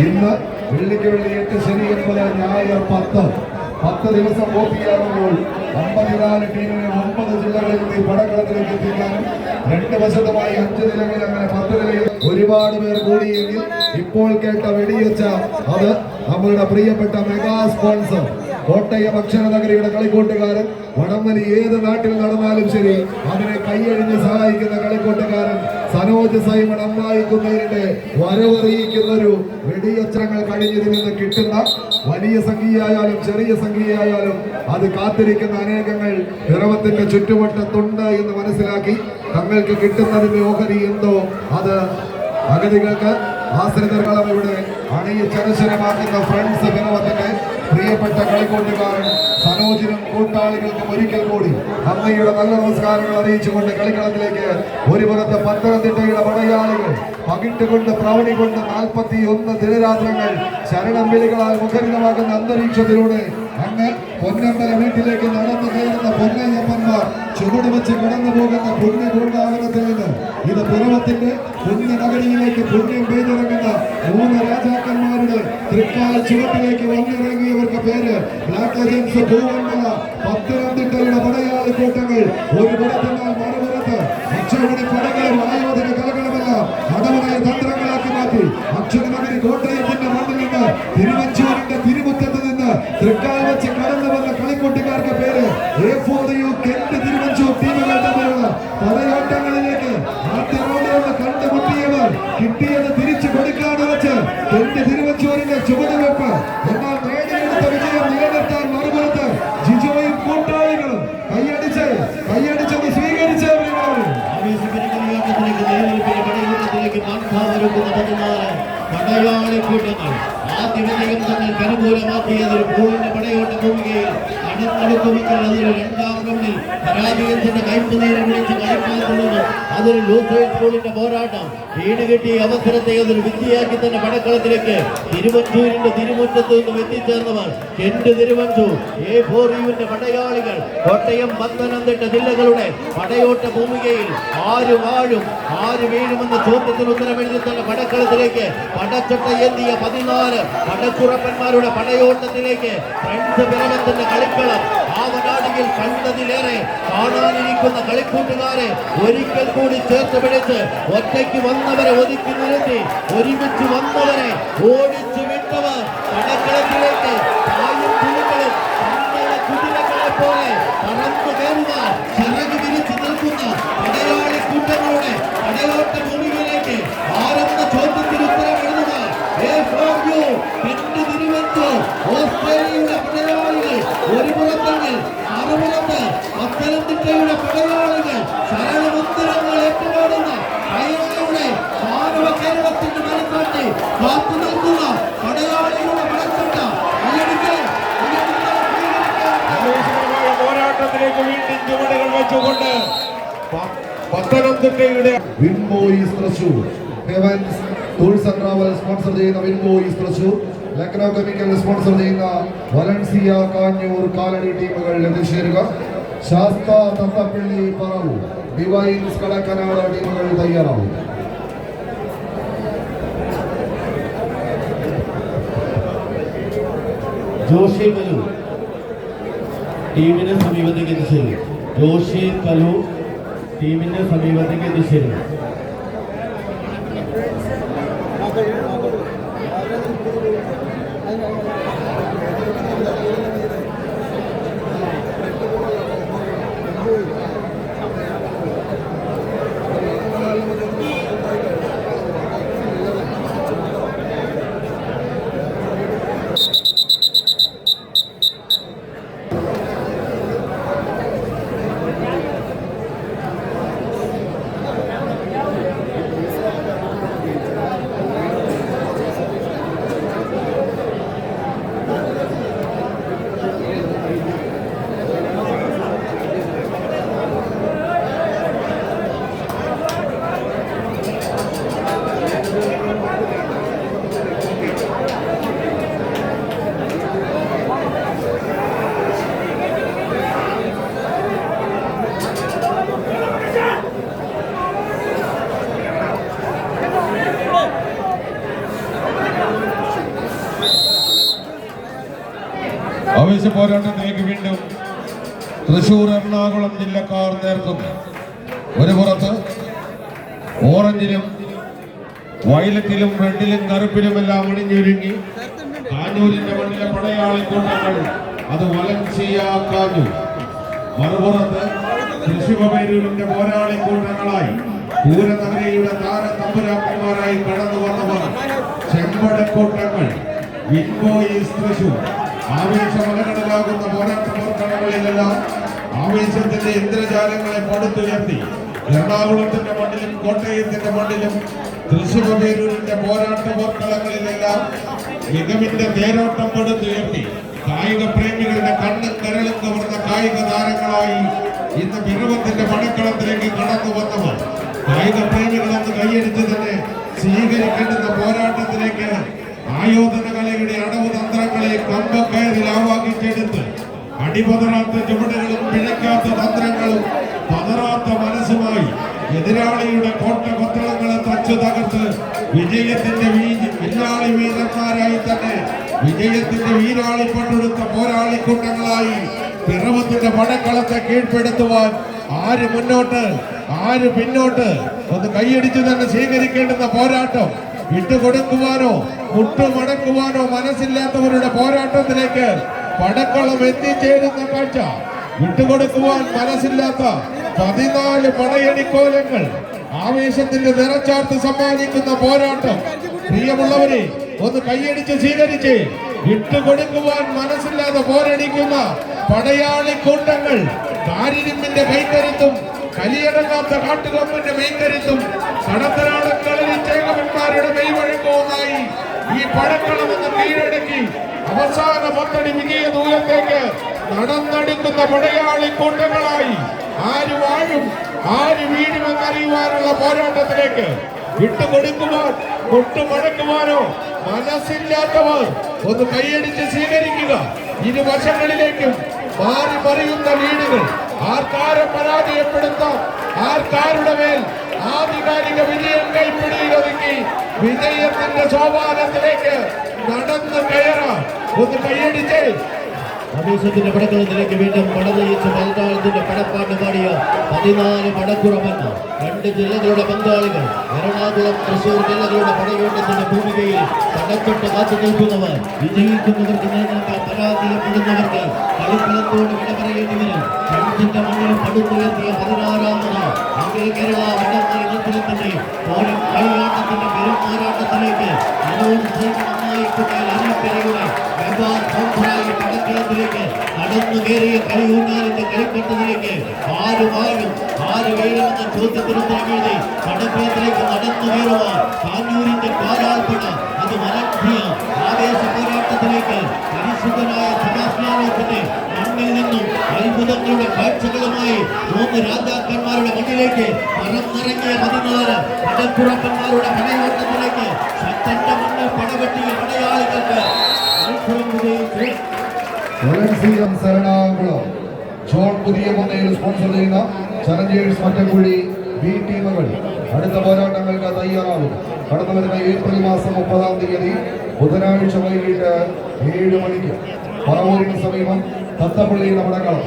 ഇന്ന് വെള്ളിക്ക് വെള്ളി 8, ശനി 9, ഞായർ 10 ദിവസം പൂർത്തിയാകുമ്പോൾ 54 ടീമിനെ 9 ജില്ലകളിൽ നിന്ന് പടക്കളത്തിലേക്ക് എത്തിക്കാനും 2 വശത്തുമായി 5 നിലകളിൽ അങ്ങനെ 10 നിലയിൽ ഒരുപാട് പേർ കൂടിയെങ്കിൽ ഇപ്പോൾ കേട്ട വെടിവെച്ച അത് നമ്മളുടെ പ്രിയപ്പെട്ട മെഗാ സ്പോൺസർ കോട്ടയം അക്ഷരനഗരിയുടെ കളിക്കൂട്ടുകാരൻ വടംവലി ഏത് നാട്ടിൽ നടന്നാലും ശരി അതിനെ കൈയഴിഞ്ഞ് സഹായിക്കുന്ന കളിക്കൂട്ടുകാരൻ സനോജ് സൈമൺ അമ്മായിക്കുന്നതിന്റെ വരവറിയിക്കുന്ന ഒരു വെടിയച്ചങ്ങൾ കഴിഞ്ഞതിൽ നിന്ന് കിട്ടുന്ന വലിയ സംഖ്യയായാലും ചെറിയ സംഖ്യയായാലും അത് കാത്തിരിക്കുന്ന അനേകങ്ങൾ പിറവത്തിന്റെ ചുറ്റുവട്ടത്തുണ്ട് എന്ന് മനസ്സിലാക്കി തങ്ങൾക്ക് കിട്ടുന്നതിന്റെ ഓഹരി എന്തോ അത് അഗതികൾക്ക് ആശ്രിതർക്കളം ഇവിടെ അണിയിച്ചനശനമാക്കുന്ന ഫ്രണ്ട്സ് പിറവത്തിന്റെ പ്രിയപ്പെട്ട കളിക്കൂട്ടുകാരൻ സനോജിനും കൂട്ടാളികൾക്കും ഒരിക്കൽ കൂടി അമ്മയുടെ നല്ല നമസ്കാരങ്ങൾ അറിയിച്ചുകൊണ്ട് കളിക്കളത്തിലേക്ക് ഒരു പുറത്ത് പത്തനംതിട്ടയുടെ പടയാളികൾ പകിട്ടുകൊണ്ട് പ്രവണി കൊണ്ട് 41 ദിനരാത്രങ്ങൾ ശരണം വിളികളാൽ മുഖരിതമാകുന്ന അന്തരീക്ഷത്തിലൂടെ അങ്ങ് പൊന്നമ്പല വീട്ടിലേക്ക് നടന്നു കയറുന്ന പൊന്നയ്യപ്പന്മാർ ചുവട് വെച്ച് കടന്നു പോകുന്ന പുണ്യപൂർണ്ണാവനത്തിൽ നിന്ന് ഇത് പിറവത്തിന്റെ പുണ്യനഗരിയിലേക്ക് പുണ്യം പെയ്തിറങ്ങുന്ന 3 രാജാക്കന്മാരുടെ തൃക്കാൽ ചുവട്ടിലേക്ക് വന്നിറങ്ങിയവർക്ക് പേര് ബ്ലാക്ക് ഏജൻസ് പൂവന്മല പത്തനംതിട്ടയുടെ പടയാളി കൂട്ടങ്ങൾ ഒരു പുറത്തിനാൽ മറുപുറത്ത് അക്ഷരമണി പടകളും ആയോധന കലകളുമെല്ലാം അടവനായ തന്ത്രങ്ങളാക്കി മാറ്റി അക്ഷരനഗരി കോട്ടയത്തിന്റെ മണ്ണിൽ നിന്ന് തിരുവഞ്ചൂരിന്റെ തിരുമുറ്റത്ത് നിന്ന് തൃക്കാൽ വെച്ച് കടന്നു വന്ന കളിക്കൂട്ടുകാർക്ക് പേര് കെന്റ് തിരുവഞ്ചൂർ ടീമുകൾ തമ്മിലുള്ള പടയോട്ടങ്ങളിലേക്ക് ആദ്യ റൗണ്ടിൽ നിന്ന് കണ്ടുമുട്ടിയവർ കിട്ടിയത് തിരിച്ചു കൊടുക്കാതെ വെച്ച് കെന്റ് തിരുവഞ്ചൂരിന്റെ ചുവടുവെപ്പ് എന്നാൽ നേടിയെടുത്ത വിജയം നിലനിർത്താൻ മറുപുറത്ത് ജിജോയും കൂട്ടാളികളും കൈയടിച്ചത് സ്വീകരിച്ച പടയാളി കൂട്ടങ്ങൾ ആദ്യ വിജയം തങ്ങൾക്ക് അനുകൂലമാക്കിയതൊരു പൂവിന്റെ പടയോട്ട ഭൂമികയിൽ നടന്നെടുക്കുമെങ്കിൽ അതൊരു 2ാം റൗണ്ടിൽ പരാജയത്തിന്റെ കയ്പ് നേരം വിളിച്ച് കളിക്കാൻ തുടങ്ങും. അതൊരു ലൂസേഴ്സ് സ്കൂളിന്റെ പോരാട്ടം വീട് കിട്ടിയ അവസരത്തെ അതൊരു വിദ്യയാക്കി തന്നെ പടക്കളത്തിലേക്ക് തിരുവഞ്ചൂരിന്റെ തിരുമുറ്റത്ത് നിന്നും എത്തിച്ചേർന്നവർ കെന്റ് തിരുവഞ്ചൂർ A4Uവിന്റെ പടയാളികൾ കോട്ടയം പത്തനംതിട്ട ജില്ലകളുടെ പടയോട്ട ഭൂമികയിൽ ആര് വാഴും ആര് വീഴുമെന്ന ചോദ്യത്തിന് ഉത്തരമെഴുതി തന്നെ പടക്കളത്തിലേക്ക് പടച്ചട്ട ഏന്തിയ 14 പടക്കുറപ്പന്മാരുടെ പടയോട്ടത്തിലേക്ക് ഫ്രണ്ട്സ് പിറവത്തിന്റെ കളിക്കളം ആവനാടിയിൽ കണ്ടതിലേറെ കാണാനിരിക്കുന്ന കളിക്കൂട്ടുകാരെ ഒരിക്കൽ കൂടി ചേർത്ത് പിടിച്ച് ഒറ്റയ്ക്ക് വന്നവരെ ഒതുക്കി നിർത്തി ഒരുമിച്ച് വന്നവരെ ഓടിച്ചു വിട്ടവർ പടക്കളത്തിലേക്ക് തായും പുലികളും കുതിരകളെ പോലെ പറന്നു കയറുക ചിറക് വിരിച്ചു നിൽക്കുന്ന പടയാളി കൂട്ടങ്ങളുടെ പടയോട്ട ഭൂമിയിലേക്ക് ആരെന്ന ചോദ്യത്തിന് ഉത്തരം എഴുതുക ഓസ്ട്രേലിയയുടെ പടയാളികൾ ഒരു പുറത്തെങ്കിൽ മറുപുറത്ത് പത്തനംതിട്ടയുടെ പടയാളികൾ ശരണമുത്തരങ്ങൾ ഏറ്റുപാടുന്ന അയാളുടെ മാനവ കേരളത്തിന്റെ മനസ്സാട്ടി കാത്തു നിൽക്കുന്ന പടയാളികളുടെ പടച്ചട്ട പോരാട്ടത്തിലേക്ക് വീണ്ടും ചുവടുകൾ വെച്ചുകൊണ്ട് പത്തനംതിട്ടയുടെ win boys Thrissur heavens tools and travel sponsor ചെയ്യുന്ന win boys Thrissur Lucknow chemical sponsor ചെയ്യുന്ന വലൻസിയ കാഞ്ഞൂർ കാലടി ടീമുകൾ എത്തിച്ചേരുക. ശാസ്ത തത്തപ്പള്ളി പറവൂർ ഡിവൈൻസ് കടക്കനാട് ടീമുകൾ തയ്യാറാവും. ജോഷി കലു ടീമിന്റെ സമീപത്തേക്ക് എത്തിച്ചേരും. ജോഷി കലു ടീമിന്റെ സമീപത്തേക്ക് എത്തിച്ചേരും. ആവേശ പോരാട്ടത്തിലേക്ക് വീണ്ടും തൃശൂർ എറണാകുളം ജില്ലക്കാർ നേർക്കുന്നു. ഒരു പുറത്ത് ഓറഞ്ചിലും വയലറ്റിലും റെഡിലും കറുപ്പിലുമെല്ലാം അണിഞ്ഞൊരുങ്ങി കാഞ്ഞൂരിന്റെ മണ്ണിലെ പടയാളി കൂട്ടങ്ങൾ അത് വലൻസിയ കാഞ്ഞൂർ. മറുപുറത്ത് തൃശ്ശൂരിന്റെ പോരാളി കൂട്ടങ്ങളായി പൂരനഗരിയുടെ താരതമ്പുരാക്കന്മാരായി കടന്നു വന്നവർ ചെമ്പടക്കൂട്ടങ്ങൾ വിൻബോയിസ് തൃശൂർ. ആവേശമലകടലാകുന്ന പോരാട്ട പോർക്കളങ്ങളിലെല്ലാം ആവേശത്തിന്റെ ഇന്ദ്രജാലങ്ങളെ പടുത്തുയർത്തി എറണാകുളത്തിന്റെ മണ്ണിലും കോട്ടയത്തിന്റെ മണ്ണിലും തൃശ്ശൂരിന്റെ പോരാട്ട പോർക്കളങ്ങളിലെല്ലാം മികവിന്റെ തേരോട്ടം പടുത്തുയർത്തി കായിക പ്രേമികളുടെ കണ്ണും കരളും കവർന്ന കായിക താരങ്ങളായി ഇന്ന് പിറവത്തിന്റെ പടക്കളത്തിലേക്ക് കടന്നു വന്നവർ കായിക പ്രേമികളെന്ന് കൈയടിച്ച് തന്നെ സ്വീകരിക്കേണ്ടുന്ന പോരാട്ടത്തിലേക്ക് ആയോധന കലയുടെ അടവ് തന്ത്രങ്ങളെ കമ്പക്കയറിൽ ആവാഹിച്ചെടുത്ത് അടിപതറാത്ത ചുവടുകളും പിഴയ്ക്കാത്ത തന്ത്രങ്ങളും പതറാത്ത മനസ്സുമായി എതിരാളിയുടെ കോട്ട കൊത്തളങ്ങളെ തച്ചു തകർത്ത് വിജയത്തിന്റെ വില്ലാളി വീരന്മാരായി തന്നെ വിജയത്തിന്റെ വീരാളി പണ്ടെടുത്ത പോരാളിക്കൂട്ടങ്ങളായി പിറവത്തിന്റെ പടക്കളത്തെ കീഴ്പ്പെടുത്തുവാൻ ആര് മുന്നോട്ട് ആര് പിന്നോട്ട് ഒന്ന് കൈയടിച്ചു തന്നെ സ്വീകരിക്കേണ്ടുന്ന പോരാട്ടം വിട്ടുകൊടുക്കുവാനോ മുട്ടുമടക്കുവാനോ മനസ്സില്ലാത്തവരുടെ പോരാട്ടത്തിലേക്ക് പടക്കളം എത്തിച്ചേരുന്ന കാഴ്ച. വിട്ടുകൊടുക്കുവാൻ മനസ്സില്ലാത്ത 14 പടയണിക്കോലങ്ങൾ ആവേശത്തിന്റെ നിറച്ചാർത്ത് സമ്മാനിക്കുന്ന പോരാട്ടം. പ്രിയമുള്ളവരെ ഒന്ന് കൈയടിച്ച് സ്വീകരിച്ച് വിട്ടുകൊടുക്കുവാൻ മനസ്സില്ലാതെ പോരടിക്കുന്ന പടയാളി കൂട്ടങ്ങൾ കാരിരുമ്പിന്റെ കൈക്കരുത്തും കലിയടങ്ങാത്ത കാട്ടുകൊമ്പിന്റെ മെയ്ക്കരുത്തും കടത്തനാളക്കളിൽ ചേകവന്മാരുടെ മെയ്വഴക്കവുമായി ഈ പടക്കളമെന്ന് കീഴടക്കി അവസാന 10 വിജയ ദൂരത്തേക്ക് നടന്നെടുക്കുന്ന പടയാളി കൂട്ടങ്ങളായി ആര് വാഴും ആര് വീഴുമെന്നറിയുവാനുള്ള പോരാട്ടത്തിലേക്ക് വിട്ടുകൊടുക്കുവാൻ മുട്ടുമടക്കുവാനോ മനസ്സില്ലാത്തവർ ഒന്ന് കൈയടിച്ച് സ്വീകരിക്കുക. ഇരുവശങ്ങളിലേക്കും മാറി മറിയുന്ന വീടുകൾ ആർക്കാരെ പരാജയപ്പെടുത്താം, ആർക്കാരുടെ മേൽ ആധികാരിക വിജയം കൈപ്പിടിയിലൊതുക്കി വിജയത്തിന്റെ സോപാനത്തിലേക്ക് നടന്നു കയറാം. ഒന്ന് കൈയടിച്ച് ആവേശത്തിന്റെ പടക്കളത്തിലേക്ക് വീണ്ടും പടനയിച്ച് പതിനാളത്തിന്റെ പടപ്പാട്ട് പാടിയ 14 പടക്കുറമെന്ന 2 ജില്ലകളുടെ പങ്കാളികൾ എറണാകുളം തൃശൂർ ജില്ലകളുടെ പടയോട്ടത്തിന്റെ ഭൂമികയിൽ പടച്ചൊട്ട് കാത്തു നിൽക്കുന്നവർ വിജയിക്കുന്നവർക്ക് നേതാക്കൾ പരാജയപ്പെടുന്നവർക്ക് കളിക്കളത്തോട് വിട പറയേണ്ടി വരും. രണ്ടിന്റെ മണ്ണിൽ പടുത്തുയർത്തിയ 16ാമത് അഖില കേരള വടംവലി മത്സരത്തിന്റെ കളിയാട്ടത്തിന്റെ പെരുമാറാട്ടത്തിലേക്ക് പടക്കളത്തിലേക്ക് നടന്നു കയറിയ കളിയൂന്നാലിന്റെ കളിക്കട്ടത്തിലേക്ക് ആര് വാഴും ആര് വീഴുമെന്ന ചോദ്യത്തിനുത്തരമെഴുതി പടക്കളത്തിലേക്ക് നടന്നു കയറുവാൻ കാഞ്ഞൂരിന്റെ കാലാൾപ്പട അത് വലംഘിയ ആവേശ പോരാട്ടത്തിലേക്ക് പരിശുദ്ധനായ സദാസ്നാനത്തിന്റെ മണ്ണിൽ നിന്നും അത്ഭുതങ്ങളുടെ കാഴ്ചകളുമായി 3 രാജാക്കന്മാരുടെ മണ്ണിലേക്ക് പറന്നിറങ്ങിയ 14 പടക്കുറപ്പന്മാരുടെ പടയോട്ടത്തിലേക്ക് ശക്തന്റെ മണ്ണിൽ പടവെട്ടിയ പടയാളികൾക്ക് എറണാകുളം ജോൺ പുതിയ മുന്നയിൽ സ്പോൺസർ ചെയ്യുന്ന ചലഞ്ചേഴ്സ് മറ്റക്കുഴി ബി ടീമുകൾ അടുത്ത പോരാട്ടങ്ങൾക്ക് തയ്യാറാവും. കടന്നു വരുന്ന ഏപ്രിൽ മാസം 30-ാം തീയതി ബുധനാഴ്ച വൈകിട്ട് 7 മണിക്ക് പറവൂരിന് സമീപം തത്തപ്പള്ളിയുടെ പടക്കളം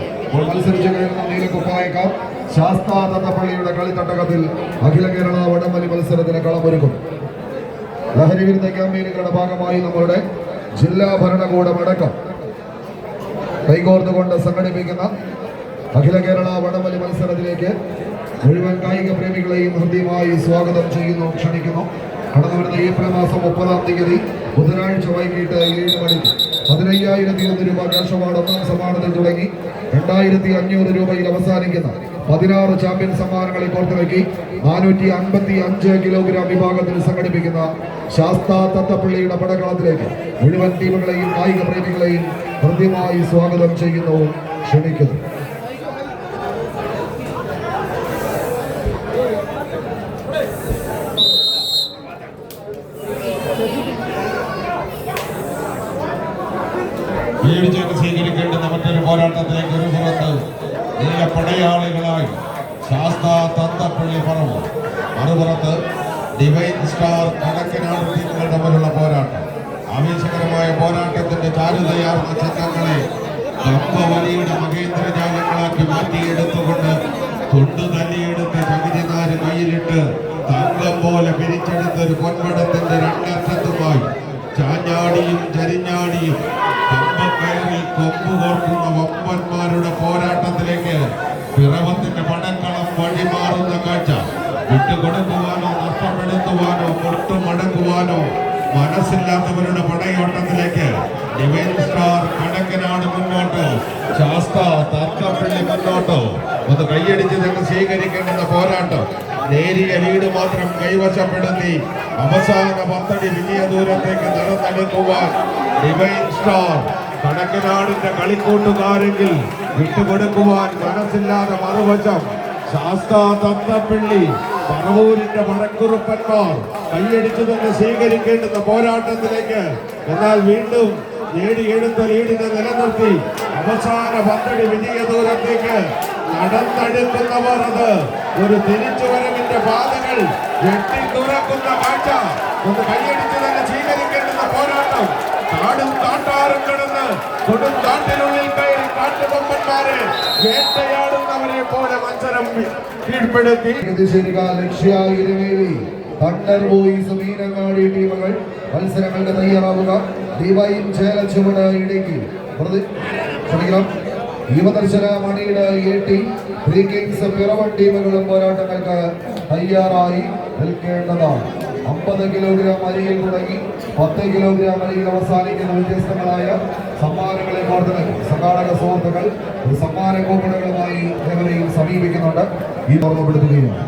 മത്സരിച്ച് കയറുന്ന നീലക്കുപ്പായക്കാർ ശാസ്ത തത്തപ്പള്ളിയുടെ കളിത്തട്ടകത്തിൽ അഖില കേരള വടംവലി മത്സരത്തിന് കളമൊരുക്കും. ലഹരി വിരുദ്ധ ക്യാമ്പയിനുകളുടെ ഭാഗമായി നമ്മളുടെ ജില്ലാ ഭരണകൂടം അടക്കം കൈകോർത്തുകൊണ്ട് സംഘടിപ്പിക്കുന്ന അഖില കേരള വടംവലി മത്സരത്തിലേക്ക് മുഴുവൻ കായിക പ്രേമികളെയും ഹൃദ്യമായി സ്വാഗതം ചെയ്യുന്നു, ക്ഷണിക്കുന്നു. കടന്നു വരുന്ന ഏപ്രിൽ മാസം 30-ാം തീയതി ബുധനാഴ്ച വൈകിട്ട് 7 മണിക്ക് 15,000 രൂപ ക്യാഷ് അവാർഡ് ഒന്നാം സമ്മാനത്തിൽ തുടങ്ങി 2,500 രൂപയിൽ അവസാനിക്കുന്ന 16 ചാമ്പ്യൻ സമ്മാനങ്ങളെ കോർത്തിറക്കി 455 കിലോഗ്രാം വിഭാഗത്തിൽ സംഘടിപ്പിക്കുന്ന ശാസ്ത തത്തപ്പള്ളിയുടെ പടക്കളത്തിലേക്ക് മുഴുവൻ ടീമുകളെയും കായിക പ്രേമികളെയും ഹൃദ്യമായി സ്വാഗതം ചെയ്യുന്നു, ക്ഷണിക്കുന്നു. സ്വീകരിക്കേണ്ടുന്ന മറ്റൊരു പോരാട്ടത്തിലേക്ക് ഒരു പുറത്ത് നീല പടയാളികളായി ശാസ്ത തത്തപ്പള്ളി പറവൂർ, മറുപുറത്ത് ഡിവൈൻ സ്റ്റാർ കടക്കനാട് ടീമുകൾ തമ്മിലുള്ള പോരാട്ടം. ആവേശകരമായ പോരാട്ടത്തിന്റെ ചാരുതയാർന്ന ചട്ടങ്ങളെ കമ്പവലിയുടെ മഹേന്ദ്രജാലങ്ങളാക്കി മാറ്റിയെടുത്തുകൊണ്ട് തൊണ്ടു തല്ലിയെടുത്ത് ചകിരിനാര് കയ്യിലിട്ട് തങ്കം പോലെ പിരിച്ചെടുത്തൊരു പൊൻപടത്തിന്റെ രണ്ടറ്റത്തുമായി ചാഞ്ഞാടിയും ചരിഞ്ഞാടിയും കമ്പക്കയറിൽ കൊമ്പ് കോർക്കുന്ന വമ്പന്മാരുടെ പോരാട്ടത്തിലേക്ക് പിറവത്തിന്റെ പടക്കളം വഴിമാറുന്ന കാഴ്ച വിട്ടുകൊടുക്കുവാനോ നഷ്ടപ്പെടുത്തുവാനോ മുട്ടുമടക്കുവാനോ മനസ്സില്ലാത്തവരുടെ പടയോട്ടത്തിലേക്ക് ഡിവൈൻ സ്റ്റാർ കടക്കനാട് മുന്നോട്ട്, ശാസ്ത തർക്കപ്പള്ളി മുന്നോട്ട്. ഒന്ന് കൈയടിച്ച് തന്നെ സ്വീകരിക്കേണ്ടുന്ന പോരാട്ടം. നേരിയ ലീഡ് മാത്രം കൈവശപ്പെടുത്തി അവസാന 10 അടി വലിയ ദൂരത്തേക്ക് നടന്നെടുക്കുവാൻ ഡിവൈൻ സ്റ്റാർ കടക്കനാടിന്റെ കളിക്കൂട്ടുകാരെങ്കിൽ വിട്ടുകൊടുക്കുവാൻ മനസ്സില്ലാതെ മറുവശം ശാസ്ത തത്തപ്പള്ളി പറവൂരിന്റെ മടക്കുറുപ്പന്മാർ കൈയടിച്ചു തന്നെ സ്വീകരിക്കേണ്ടുന്ന പോരാട്ടത്തിലേക്ക്. എന്നാൽ വീണ്ടും നേടിയെടുത്ത ലീഡിനെ നിലനിർത്തി അവസാന 10 അടി വലിയ ദൂരത്തേക്ക് നടന്നെടുക്കുന്നവർ അത് ഒരു തിരിച്ചുവരവിന്റെ പാതകൾ വെട്ടി തുറക്കുന്ന കാഴ്ച. ഒന്ന് കൈയടിച്ചു തന്നെ സ്വീകരിക്കേണ്ടുന്ന പോരാട്ടം. കാടും കാട്ടാറും കിടന്ന് കൊടും കാട്ടിനുള്ളിൽ കയറി കാട്ടുകൊമ്പന്മാരെ വേട്ടയാടുന്നവരെ പോലെ മത്സരം കീഴ്പ്പെടുത്തി തണ്ടർ ബോയ്സ് മീനങ്ങാടി ടീമുകൾ മത്സരങ്ങൾക്ക് തയ്യാറാവുക. ഡിവൈൻ ചേലച്ചുവട് ഇടുക്കി ക്ഷമിക്കണം യുവദർശന മണിയുടെ AT ത്രീ കിങ്സ് പിറവൻ ടീമുകളും പോരാട്ടങ്ങൾക്ക് തയ്യാറായി നിൽക്കേണ്ടതാണ്. 50 കിലോഗ്രാം അരിയിൽ തുടങ്ങി 10 കിലോഗ്രാം അരിയിൽ അവസാനിക്കുന്ന വ്യത്യസ്തങ്ങളായ സമ്മാനങ്ങളെ കോർത്ത് സംഘാടക സുഹൃത്തുക്കൾ സമ്മാന കൂപ്പണുകളുമായി ഏവരെയും സമീപിക്കുന്നുണ്ട്. ഈ ഓർമ്മപ്പെടുത്തുകയാണ്.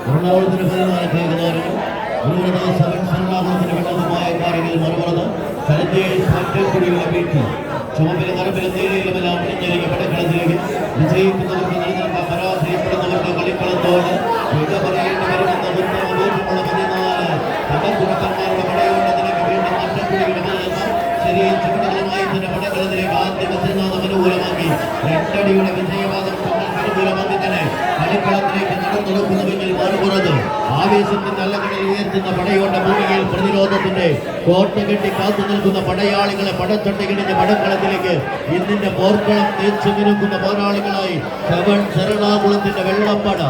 എറണാകുളത്തിന് പതിനാല് എറണാകുളത്തിന് വെള്ളതുമായ കാര്യങ്ങളിൽ മറുപറന്ന് കലഞ്ചേരിയുടെ വീഴ്ത്തി ചുമപ്പിലെ നിറപ്പിലെ നേരിലുമെല്ലാം അണിഞ്ഞൊരുങ്ങി പടക്കളത്തിലേക്ക് വിജയിക്കുന്നവർക്ക് നിലനിൽക്കാൻ പരാജയപ്പെടുന്നവർക്ക് കളിക്കളത്തോട് വിട പറയേണ്ടി വരുമെന്ന ഉത്തമ ബോധ്യമുള്ള 14 പടക്കുറക്കന്മാരുടെ പടയോട്ടത്തിലേക്ക് വീണ്ടും നഷ്ടപ്പെടുകയും ശരിയും ചുവടുകളുമായി തന്നെ പടക്കളത്തിലേക്ക് ആദ്യ മത്സരനാഥം അനുകൂലമാക്കി 2 അടിയുടെ വിജയവാദം അനുകൂലമാക്കി തന്നെ കളിക്കളത്തിലേക്ക് നടന്നെടുക്കുന്നവെങ്കിൽ മറുപുറത്ത് ആവേശത്തിന്റെ അല്ലകളിൽ ഉയർത്തുന്ന പടയോട്ട ഭൂമിയിൽ പ്രതിരോധത്തിന്റെ കോട്ട കെട്ടി കാത്തു നിൽക്കുന്ന പടയാളികളെ പടച്ചട്ടകിടിഞ്ഞ പടക്കളത്തിലേക്ക് ഇന്നിന്റെ പോർക്കളം തേച്ചു നിൽക്കുന്ന പോരാളികളായി എറണാകുളത്തിന്റെ വെള്ളപ്പട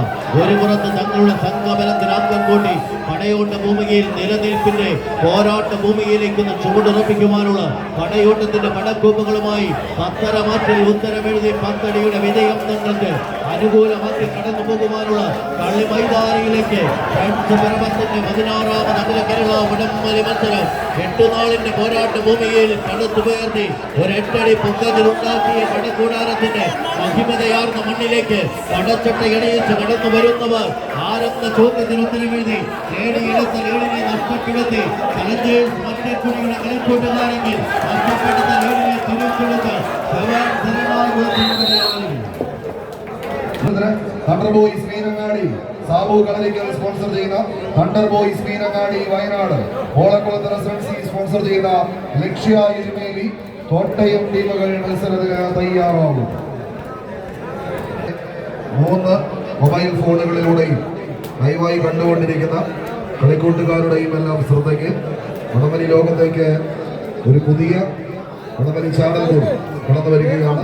ഒരു പുറത്ത് തങ്ങളുടെ സംഘബലത്തിന് ആക്കം കൂട്ടി പടയോട്ട ഭൂമിയിൽ നിലനിൽപ്പിന്റെ പോരാട്ട ഭൂമിയിലേക്ക് ചുവടുറപ്പിക്കുവാനുള്ള പടയോട്ടത്തിന്റെ പടക്കൂപ്പുകളുമായി പത്തരമാറ്റിൽ ഉത്തരമെഴുതി 10 അടിയുടെ വിജയം നിങ്ങൾക്ക് അനുകൂലമാക്കി കടന്നു പോകുവാനുള്ള കളി മൈതാനിയിലേക്ക് പർവത്തിന്റെ 16ാമത് അഖില കേരള വടംവലി മത്സരം 8 നാളിന്റെ പോരാട്ട ഭൂമിയിൽ കടുത്തുയർത്തി ഒരു 8 അടി പൊക്കത്തിലുണ്ടാക്കിയ പടക്കൂടാരത്തിന്റെ മഹിമതയാർന്ന മണ്ണിലേക്ക് പടച്ചട്ട ഇണയിച്ച് കടന്നു വരുന്നവർ ആരെന്ന ചോദ്യത്തിന് ഉത്തരമെഴുതി നേടിയെടുത്ത ലീഡിനെ നഷ്ടപ്പെടുത്തി കലഞ്ചേഴ്സ് മറ്റക്കുടിയുടെ കളിക്കൂട്ടുകാരെങ്കിൽ നഷ്ടപ്പെടുന്ന ലീഡിനെ തിരിച്ചെടുത്ത് thunder boys Meenangadi Sabu Kalarickal sponsor ചെയ്യുന്ന തണ്ടർ ബോയ്സ് മീനങ്ങാടി വയനാട് ഓളക്കുളത്ത് റെസിഡൻസി സ്പോൺസർ ചെയ്യുന്ന ലക്ഷ്യ ഇരുമേലി കോട്ടയം ടീമുകൾ മത്സരത്തിന് തയ്യാറാകും. 3 മൊബൈൽ ഫോണുകളിലൂടെയും ലൈവായി കണ്ടുകൊണ്ടിരിക്കുന്ന കളിക്കൂട്ടുകാരുടെയും എല്ലാം ശ്രദ്ധയ്ക്ക് വടംവലി ലോകത്തേക്ക് ഒരു പുതിയ വടംവലി ചാനൽ കൂടി കടന്നു വരികയാണ്.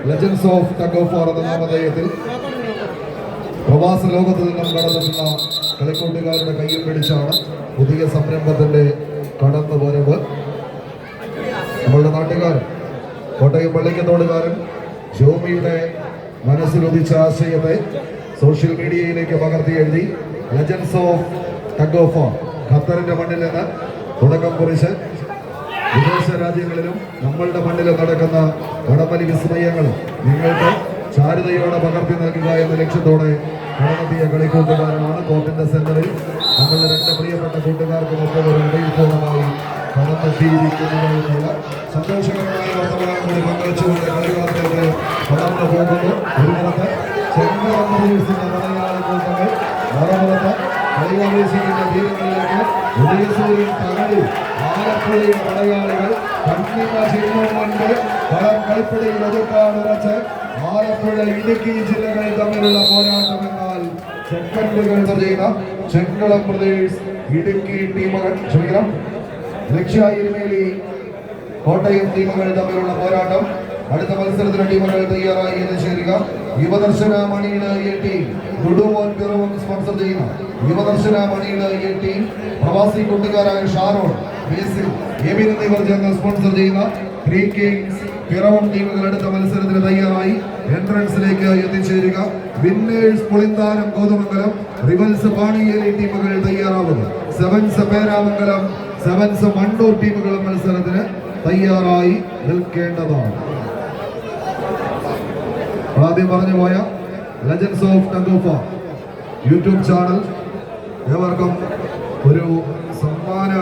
ലെജൻഡ്സ് ഓഫ് ടഗ് ഓഫ് വാർ എന്ന നാമധേയത്തിൽ പ്രവാസ ലോകത്ത് നിന്നും കടന്നെത്തുന്ന കളിക്കൂട്ടുകാരുടെ കയ്യിൽ പിടിച്ചാണ് പുതിയ സംരംഭത്തിന്റെ കടന്നു വരവ്. നമ്മളുടെ നാട്ടുകാരൻ കോട്ടയം പള്ളിക്കത്തോടുകാരൻ ജോമിയുടെ മനസ്സിലുദിച്ച ആശയത്തെ സോഷ്യൽ മീഡിയയിലേക്ക് പകർത്തി എഴുതി ലെജൻഡ്സ് ഓഫ് ടഗ് ഓഫ് വാർ ഖത്തറിന്റെ മണ്ണിൽ നിന്ന് തുടക്കം കുറിച്ച് വിദേശ രാജ്യങ്ങളിലും നമ്മളുടെ മണ്ണിലും നടക്കുന്ന വടംവലി വിസ്മയങ്ങൾ നിങ്ങൾക്ക് ചാരുതയോടെ പകർത്തി നൽകുക എന്ന ലക്ഷ്യത്തോടെ കടന്നെത്തിയ കളിക്കൂട്ടുകാരനാണ് കോർട്ടിന്റെ സെന്ററിൽ നമ്മളുടെ രണ്ട് പ്രിയപ്പെട്ട കൂട്ടുകാർക്കുമൊപ്പം ഒരു ഇടയിൽപൂർണ്ണമായി കടന്നെത്തിയിരിക്കുന്നതിനുള്ള സന്തോഷകരമായ വർത്തമാനം കൂടി പങ്കുവച്ചുകൊണ്ട് കളികളത്തിലേക്ക് കടന്നു പോകുന്നു. ഒരു പുറത്ത് ചെങ്കടമ്പൂരിന്റെ മലയാളി കൂട്ടങ്ങൾ, മറുപുറത്ത് കളിയാവേശിക്കുന്ന തീരങ്ങളിലേക്ക് ഉദയസൂര്യൻ തകഴി ആലപ്പുഴയുടെ മലയാളികൾ കണ്ണിമ ചെയ്യുന്നതിന് മുൻപ് കളം കളിപ്പടിയിൽ ഒതുക്കാനുറച്ച് ആലപ്പുഴ ഇടുക്കി ജില്ലകൾ തമ്മിലുള്ള പോരാട്ടം എന്നാൽ സെക്കൻഡുകൾ ചെയ്യുന്ന ചെങ്കളം പ്രദേശ് ഇടുക്കി ടീമുകൾ ക്ഷമിക്കണം ലക്ഷ്യ ഇരുമേലി കോട്ടയം ടീമുകൾ തമ്മിലുള്ള പോരാട്ടം. അടുത്ത മത്സരത്തിന് ടീമുകൾ തയ്യാറായി എന്ന് ചേരുക. യുവദർശന മണിയുടെ ടീം ഡുഡുമോൻ പിറവം സ്പോൺസർ ചെയ്യുന്ന യുവദർശന മണിയുടെ ടീം പ്രവാസി കൂട്ടുകാരായ ഷാരോൺ ബേസിൽ എബിൻ എന്നിവർ ചേർന്ന് സ്പോൺസർ ചെയ്യുന്ന ത്രീ കിങ്സ് പിറവം ടീമുകൾ അടുത്ത മത്സരത്തിന് തയ്യാറായി എൻട്രൻസിലേക്ക് എത്തിച്ചേരുക. വിന്നേഴ്സ് പുളിന്താനം കോതമംഗലം റിവൽസ് പാണിയേലി ടീമുകൾ തയ്യാറാവുക. സെവൻസ് പേരാമംഗലം സെവൻസ് മണ്ടൂർ ടീമുകൾ മത്സരത്തിന് തയ്യാറായി നിൽക്കേണ്ടതാണ്. ആദ്യം പറഞ്ഞു പോയ legends of tug of war YouTube channel ഏവർക്കും ഒരു സമ്മാന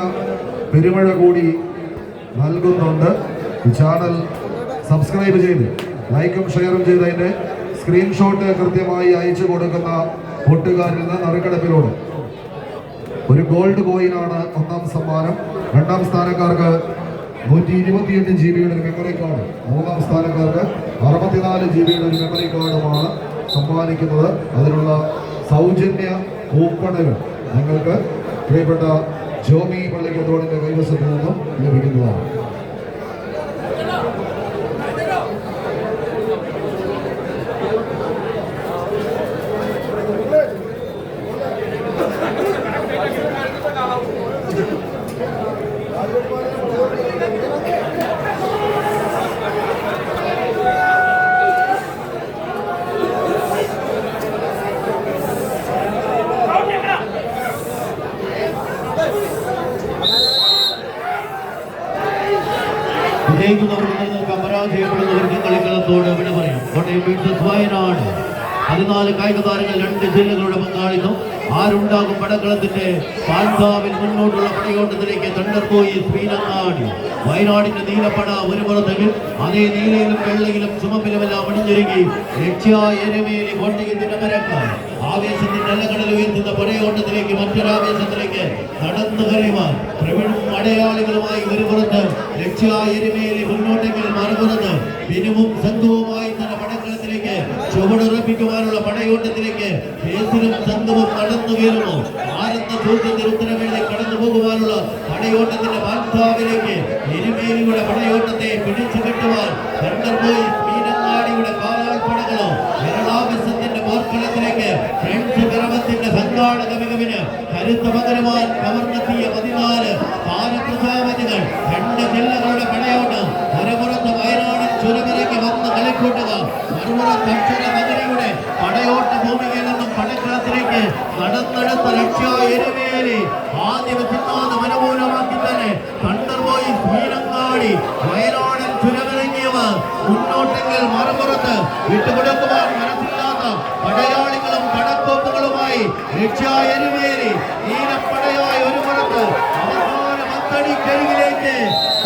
പെരുമഴ കൂടി നൽകുന്നുണ്ട്. ഈ ചാനൽ സബ്സ്ക്രൈബ് ചെയ്ത് ലൈക്കും ഷെയറും ചെയ്ത് അതിൻ്റെ സ്ക്രീൻഷോട്ട് കൃത്യമായി അയച്ചു കൊടുക്കുന്ന കൂട്ടുകാരിൽ നിന്ന് നറുക്കെടുപ്പിലൂടെ ഒരു ഗോൾഡ് കോയിനാണ് ഒന്നാം സമ്മാനം. രണ്ടാം സ്ഥാനക്കാർക്ക് 128 GB ഒരു മെമ്മറി കാർഡ്, മൂന്നാം സ്ഥാനക്കാർക്ക് 64 GB ഒരു മെമ്മറി കാർഡുമാണ് സമ്മാനിക്കുന്നത്. അതിനുള്ള സൗജന്യ കൂപ്പണുകൾ നിങ്ങൾക്ക് പ്രിയപ്പെട്ട ജോമി പള്ളിക്കത്തോടിന്റെ കൈവശത്ത് നിന്നും ലഭിക്കുന്നതാണ്. പരാജയപ്പെടുന്നവർക്ക് കളിക്കളത്തോട് വിട പറയാം. കോട്ടയം വീഴ്ച വയനാട് 14 കായിക താരങ്ങൾ 2 ജില്ലകളുടെ പങ്കാളിത്തം. ആരുണ്ടാകും പടക്കളത്തിന്റെ പാൽത്താവിൽ മുന്നോട്ടുള്ള പടയോട്ടത്തിലേക്ക് തണ്ടർപോയി ശ്രീരങ്ങാടി. വയനാടിന്റെ നീലപ്പട ഒരു പുറത്തെങ്കിൽ അതേ നീലയിലും വെള്ളയിലും ചുമപ്പിലുമെല്ലാം അണിഞ്ഞൊരുങ്ങി ലക്ഷ്യായരമേലി കോട്ടയത്തിന്റെ മരക്കാർ ആവേശത്തിന്റെ അലകടൽ ഉയർത്തുന്ന പടയോട്ടത്തിലേക്ക് മറ്റൊരാവേശത്തിലേക്ക് നടന്നു കഴിയുവാൻ പ്രവീണും അടയാളികളുമായി ഒരു പുറത്ത് ലക്ഷ്യായരമേലി മുന്നോട്ടെങ്കിൽ മറുപുറത്ത് ബിനുവും സംഘവുമായി തന്നെ പടക്കളത്തിലേക്ക് ചുവടുറപ്പിക്കുവാനുള്ള പടയോട്ടത്തിലേക്ക് കേസിലും സംഘവും നടന്നു കയറുമോ? ആരെന്ന ചോദ്യത്തിന് ഉത്തരവേണ്ടി കടന്നു പോകുവാനുള്ള പടയോട്ടത്തിന്റെ പാൽത്താവിലേക്ക് എരുമേലിയുടെ പടയോട്ടത്തെ പിടിച്ചു കെട്ടുവാൻ കണ്ടർപോയി മീനങ്ങാടിയുടെ കാലാൾപ്പടകളോ കേരളാവിസത്തിന്റെ പോർക്കളത്തിലേക്ക് ഫ്രണ്ട്സ് പിറവത്തിന്റെ സംഘാടക മികവിന് കരുത്ത് പകരുവാൻ കവർന്നെത്തിയ 14 താരപ്രജാപതികൾ 2 ജില്ലകളുടെ പടയോട്ടം. ഒരു പുറത്ത് വയനാടൻ ചുരമിറക്കി വന്ന് കളിക്കൂട്ടുക, മറുപുറത്ത് അക്ഷര നഗരിയുടെ പടയോട്ട ഭൂമികയിൽ നിന്നും പടക്കളത്തിലേക്ക് നടന്നെടുത്ത ലക്ഷ്യായരമേലി ആദ്യ സിദ്ധാന്തം അനുകൂലമാക്കി തന്നെ കണ്ടർപോയി മീനങ്ങാടി വയനാടൻ ചുരമിറങ്ങിയവർ മുന്നോട്ടെങ്കിൽ മറുപുറത്ത് വിട്ടുകൊടുക്കുവാൻ മനസ്സില്ലാത്ത പടയാളികളും പടക്കോപ്പുകളുമായി ലക്ഷ്യായരമേലി നീലപ്പടയായി ഒരു പുറത്ത് അവസാന മത്തടിക്കരികിലേക്ക്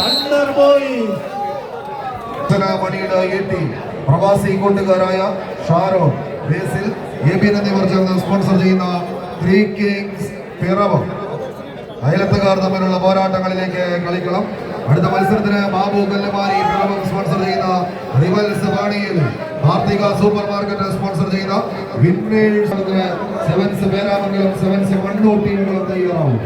കണ്ടർപോയി പ്രവാസി കൂട്ടുകാരായ ഷാരോൺ ബേസിൽ എബിൻ എന്നിവർ ചേർന്ന് സ്പോൺസർ ചെയ്യുന്ന ത്രീ കിങ്സ് പിറവം അയലത്തുകാർ തമ്മിലുള്ള പോരാട്ടങ്ങളിലേക്ക് കളിക്കണം. അടുത്ത മത്സരത്തിന് ബാബു കല്ലുമാരി പിറവം സ്പോൺസർ ചെയ്യുന്ന റിവൽസ് വാണിയിൽ കാർത്തിക സൂപ്പർ മാർക്കറ്റ് സ്പോൺസർ ചെയ്യുന്ന winners sevens Peramangalam sevens Mannur ടീമുകളും തയ്യാറാവും.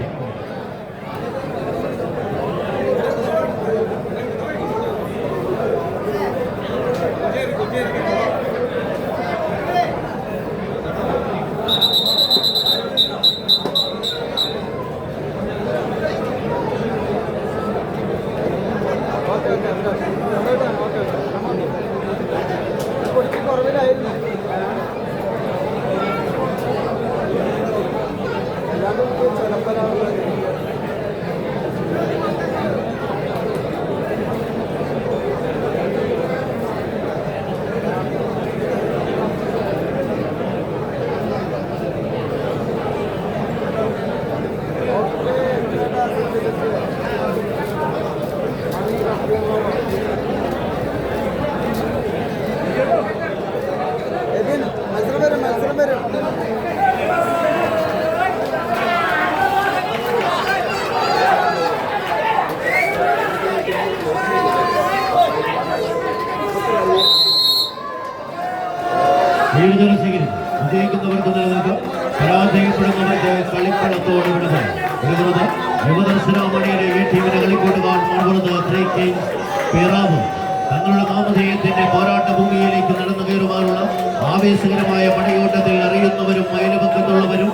വിജയിക്കുന്നവർക്ക് നിലനിൽക്കും, പരാജയപ്പെടുന്നവർക്ക് കളിക്കളത്തോട് വിടുന്നത്. യുവദർശനമണിയിലെ ഈ ടീമിനെ കളിക്കൂട്ടുവാൻ മുൻപുള്ളത് 3 കിങ്സ് പിറാവ് തങ്ങളുടെ നാമധേയത്തിന്റെ പോരാട്ട ഭൂമിയിലേക്ക് നടന്നു കയറുവാനുള്ള ആവേശകരമായ പടയോട്ടത്തിൽ അറിയുന്നവരും അയൽപക്കത്തുള്ളവരും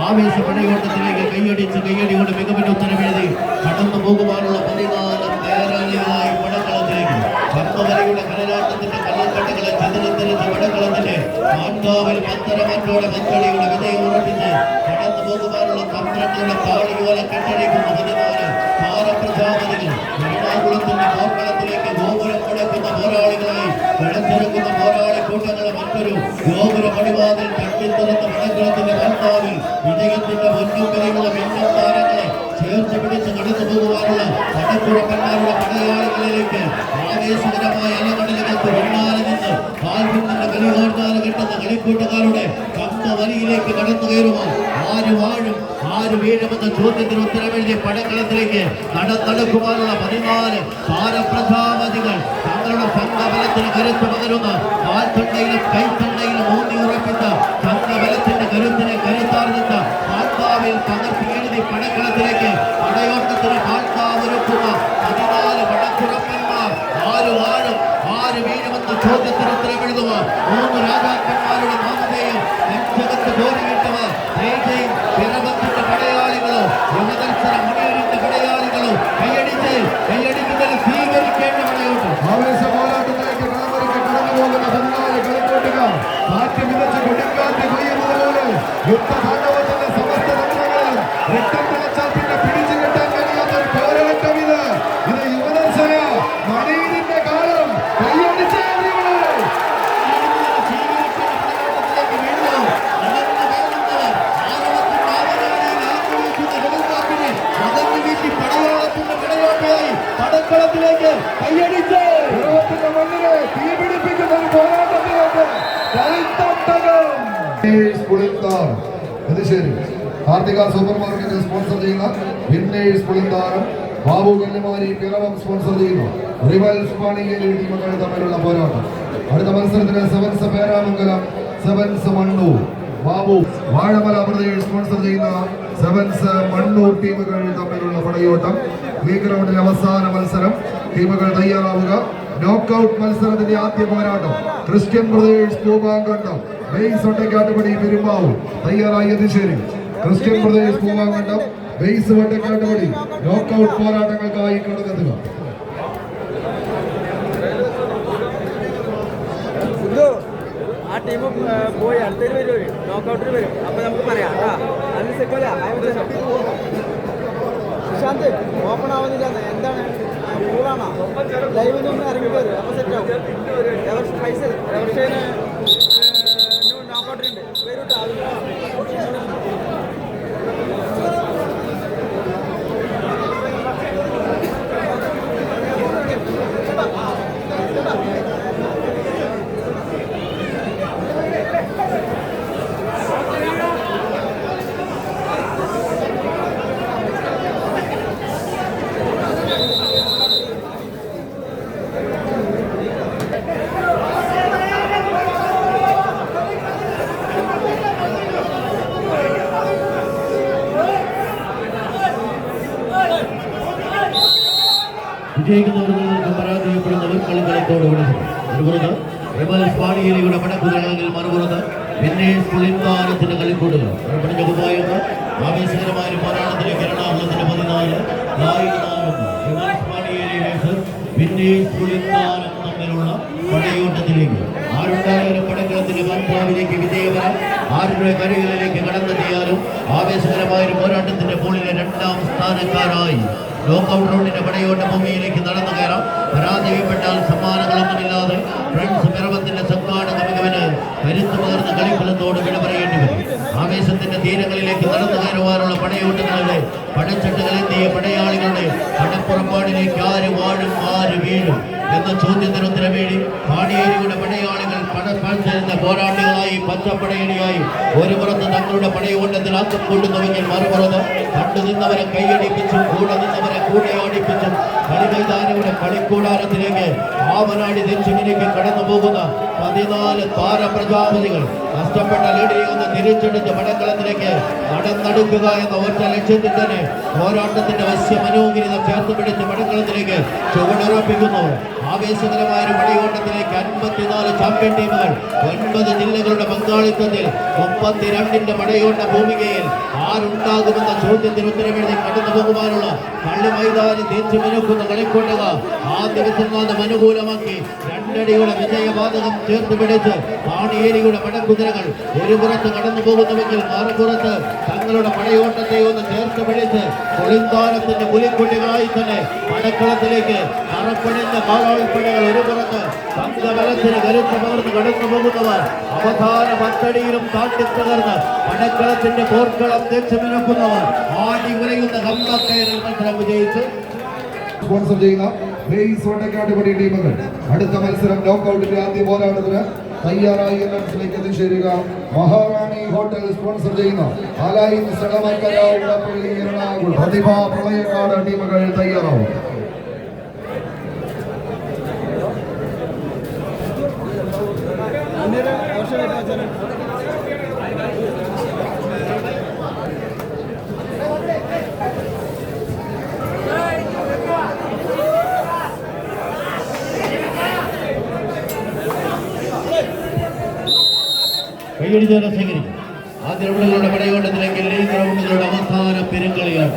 ആവേശ പടയോട്ടത്തിലേക്ക് കൈയടിയോട് മികവിന്റെ ഉത്തരവെഴുതി കടന്നു പോകുവാനുള്ള 14 തയ്യാറാളികളായി പടക്കളത്തിലേക്ക് പമ്പവരയുടെ കലരാട്ടത്തിന്റെ കള്ളക്കട്ടകളെ ചതുരത്തിരിച്ച പടക്കളത്തിന്റെ മാൻകാവിൽ പത്തരമാറ്റോടെ മക്കളിയുടെ വിജയം ഉറപ്പിച്ച് കടന്നു പോകുവാനുള്ള 12 പാളിയോല കെട്ടടിക്കുന്ന 14 താരപ്രജാപതികൾ എറണാകുളത്തിന്റെ പോർക്കളത്തിലേക്ക് ഗോപുരം മുടക്കുന്ന പോരാളികളായി കിടച്ചിറക്കുന്ന പോരാളി കൂട്ടങ്ങളെ മറ്റൊരു ഗോപുര പടിവാതിൽ തട്ടിത്തുറന്ന പടക്കളത്തിന്റെ ഭർത്താവിൽ വിജയത്തിന്റെ മുൻപിലുള്ള മിന്നും താരങ്ങളെ ചേർത്ത് പിടിച്ച് കടന്നു പോകുവാനുള്ള പടക്കുറപ്പന്മാരുടെ പടയാളികളിലേക്ക് ആവേശകരമായ അലകടലുകൾക്ക് പിന്നാലെ നിന്ന് കാൽപിന്നിന്റെ കളികാർക്കാറ് കിട്ടുന്ന കളിക്കൂട്ടുകാരുടെ കമ്പ വരിയിലേക്ക് കടന്നു കയറുമോ? ആര് വാഴും ആര് വീഴുമെന്ന ചോദ്യത്തിന് ഉത്തരവെഴുതി പടക്കളത്തിലേക്ക് നടക്കുവാനുള്ള 14 താരപ്രജാപതികൾ തങ്ങളുടെ സംഘബലത്തിന് കരുത്ത് പകരുന്ന കാൽത്തണ്ടയിലും കൈത്തണ്ടയിലും ഊന്നി ഉറപ്പിച്ച സംഘബലത്തിന്റെ കരുത്തിനെ കരുത്താർന്നിട്ട് പാൽക്കാവിൽ പകർത്തി എഴുതി പടക്കളത്തിലേക്ക് പടയോട്ടത്തിന് പാൽക്കാവൊരുക്കുന്ന 14 പടക്കുറപ്പന്മാർ ആര് വാഴും ആര് വീഴുമെന്ന ചോദ്യത്തിന് ഉത്തരവെഴുതുക 3 രാജാക്കന്മാരുടെ നാമധേയം നെഞ്ചകത്ത് കോരിയിട്ടവർ പിറവത്തിന്റെ പടയാളികളോ യുവദർശന മണിയൂരിന്റെ പടയാളികളോ കൈയടിക്കുന്നതിൽ സ്വീകരിക്കേണ്ട പടയോട്ടം ആവേശ പോരാട്ടത്തിലേക്ക് കളമൊരുക്കി കടന്നു പോകുന്ന 14 കളിക്കൂട്ടുകാർ കാറ്റ് വിതച്ച് കൊടുങ്കാറ്റ് കൊയ്യുന്നത് പോലെ യുദ്ധതാണ്ഡവത്തിന്റെ സമസ്ത തന്ത്രങ്ങളും രക്തം തിളച്ചാൽ പിന്നെ പിടിച്ചു കെട്ടാൻ കഴിയാത്ത ഒരു പോരാട്ടം ഇത് യുവദർശന മണിയൂരിന്റെ കാലം കൈയടിച്ച പടക്കളത്തിലേക്ക് കൈയടിച്ച് മണ്ണിനെ തീപിടിപ്പിക്കുന്ന ഒരു പോരാട്ടത്തിലേക്ക് ശരി കാർത്തിക സൂപ്പർ മാർക്കറ്റ് സ്പോൺസർ ചെയ്യുന്ന വിന്നേഴ്സ് പുളിന്താനം ബാബു കല്ലുമാരി പിറവം സ്പോൺസർ ചെയ്യുന്നു റിവൽസ് പാണിയേലി ടീമുകൾ തമ്മിലുള്ള പോരാട്ടം. അടുത്ത മത്സരത്തിന് sevens Peramangalam sevens Mannur Babu Vazhamala Pradesh sponsor ചെയ്യുന്ന സെവൻസ് മണ്ണൂർ ടീമുകൾ തമ്മിലുള്ള പടയോട്ടം. ഈ ഗ്രൗണ്ടിലെ അവസാന മത്സരം. ടീമുകൾ തയ്യാറാവുക. നോക്കൌട്ട് മത്സരത്തിന്റെ ആദ്യ പോരാട്ടം ക്രിസ്ത്യൻ ബ്രദേഴ്സ് പൂമാങ്കണ്ടം ബെയ്സ് ഒട്ടക്കാട്ടുപടി പെരുമ്പാവൂർ തയ്യാറായി എത്തിശ്ശേരി. ക്രിസ്ത്യൻ ബ്രദേഴ്സ് പൂമാങ്കണ്ടം ബെയ്സ് ഒട്ടക്കാട്ടുപടി നോക്കൌട്ട് പോരാട്ടങ്ങൾക്കായി കടന്നെത്തുക. ആ ടീം പോയി അടുത്തേക്ക് വരും, നോക്കൌട്ടിന് വരും. അപ്പൊ നമുക്ക് പറയാം അതിന് സെക്കല്ല സുശാന്ത് ഓപ്പൺ ആവുന്നില്ല. എന്താണ് കൂളാണോ? ലൈവിൽ നിന്ന് ഇറങ്ങി വരും. അപ്പൊ സെറ്റ് ആവും. പൈസ എവർഷേന് നോക്കൌട്ടിനുണ്ട് വരൂട്ടോ. വിജയിക്കുന്നവർക്ക് പരാജയപ്പെടുന്നവർ കളിക്കളത്തോട് വിടുന്നു. ഒരുപുറത്ത് റിവൽസ് പാണിയേലിയുടെ പടക്കുകളാണെങ്കിൽ മറുപുറത്ത് വിന്നേഴ്സ് പുളിന്താനത്തിന്റെ കളിക്കൂടുകൾ പണിഞ്ഞ കുപ്പായൊക്കെ ആവേശകരമായ പോരാട്ടത്തിലേക്ക് എറണാകുളത്തിന്റെ 14 കായിക താരങ്ങൾ rivals Paniyeli versus winners Pulinthanam തമ്മിലുള്ള പടയോട്ടത്തിലേക്ക് ആരുണ്ടായാലും പടക്കളത്തിന്റെ മൻഭാവിലേക്ക് വിജയവരം ആരുടെ കരികളിലേക്ക് കടന്നെത്തിയാലും ആവേശകരമായ പോരാട്ടത്തിന്റെ പോളിലെ 2ാം സ്ഥാനക്കാരായി ലോക്കൌട്ട് റൗണ്ടിന്റെ പടയോട്ട ഭൂമിയിലേക്ക് നടന്നു കയറാം. പരാജയപ്പെട്ടാൽ സമ്മാനങ്ങളൊന്നുമില്ലാതെ ഫ്രണ്ട്സ് പിറവത്തിന്റെ സംഘാടക മികവിന് കരുത്തു പകർന്ന കളിക്കളത്തോട് വിട പറയേണ്ടി വരും. ആവേശത്തിന്റെ തീരങ്ങളിലേക്ക് നടന്നു കയറുവാനുള്ള പടയോട്ടങ്ങളുടെ പടച്ചട്ടുകളെത്തിയ പടയാളികളുടെ പടപ്പുറപ്പാടിലേക്ക് ആര് വാഴും ആര് വീഴും എന്ന ചോദ്യത്തിന് ഉത്തരവേണ്ടി പാണിയേരിയുടെ പടയാളികൾ പണസ്പർശിക്കുന്ന പോരാളികളായി പച്ചപ്പടയണിയായി ഒരു പുറത്ത് തങ്ങളുടെ പടയോട്ടത്തിൽ ആക്കം കൊള്ളുന്നുവെങ്കിൽ മറുപുറത്ത് കണ്ടു നിന്നവരെ കൈയടിപ്പിച്ചും കൂടെ നിന്നവരെ കൂടെയാടിപ്പിച്ചും കളിമൈതാനിയുടെ കളിക്കൂടാരത്തിലേക്ക് ആവനാടി ദക്ഷിണയിലേക്ക് കടന്നു പോകുന്ന 14 താരപ്രജാപതികൾ നഷ്ടപ്പെട്ട ലീഡിനെ ഒന്ന് തിരിച്ചെടുത്ത് പടക്കളത്തിലേക്ക് നടന്നെടുക്കുക എന്ന ഒറ്റ ലക്ഷ്യത്തിൽ തന്നെ പോരാട്ടത്തിന്റെ വശ്യ മനോഹരിത ചേർത്ത് പിടിച്ച് പടക്കളത്തിലേക്ക് ചുവടുറപ്പിക്കുന്നു. ആവേശകരമായ ഒരു പടയോട്ടത്തിലേക്ക് 54 ചാമ്പ്യൻ ടീമുകൾ 9 ജില്ലകളുടെ പങ്കാളിത്തത്തിൽ 32ന്റെ പടയോട്ട ഭൂമികയിൽ ആരുണ്ടാകുമെന്ന ചോദ്യത്തിന് ഉത്തരമെഴുതി കടന്നു പോകുവാനുള്ള കളി മൈതാനി തേച്ചു മിനുക്കുന്ന കളിക്കോട്ടുക ആ ദിവസം അനുകൂലമാക്കി രണ്ടടിയുടെ വിജയവാതകം ചേർത്ത് പിടിച്ച് പാണിയേരിയുടെ പടക്കുതിരകൾ ഒരു പുറത്ത് കടന്നു പോകുന്നുവെങ്കിൽ മറുപുറത്ത് തങ്ങളുടെ പടയോട്ടത്തെ ഒന്ന് ചേർത്ത് പിടിച്ച് കൊളിന്താനത്തിന്റെ പുലിക്കുട്ടികളായി തന്നെ പടക്കളത്തിലേക്ക് അറപ്പണിന്റെ കാലാൾപ്പടകൾ ഒരു പുറത്ത് തങ്കബലത്തിന് കരുത്ത് പകർന്ന് കടന്നു പോകുന്നവർ അവസാന 10 അടിയിലും താണ്ടിത്തകർന്ന് പടക്കളത്തിന്റെ പോർക്കളം തേച്ചുമിനക്കുന്നവർ ആടി ഉലയുന്ന കമ്പക്കയറിൽ മത്സരം വിജയിച്ച് സ്പോൺസർ ചെയ്യുന്ന ബേസ് വട്ടക്കാട്ടുപടി ടീമുകൾ അടുത്ത മത്സരം നോക്കൌട്ടിന്റെ ആദ്യ പോരാട്ടത്തിന് തയ്യാറായി എന്നതിലേക്ക് എത്തിച്ചേരുക. മഹാറാണി ഹോട്ടൽ സ്പോൺസർ ചെയ്യുന്ന ആലായിൻ സടമക്കര ഉടപ്പള്ളി എറണാകുളം പ്രതിഭ പ്രളയക്കാട് ടീമുകൾ തയ്യാറാവും. കൈയടിച്ചവരെ സ്വീകരിക്കും. ആദ്യ റൗണ്ടുകളുടെ പടയോട്ടത്തിലേക്ക് ലീഗ് റൗണ്ടുകളുടെ അവസാന പെരുങ്കളിയാണ്.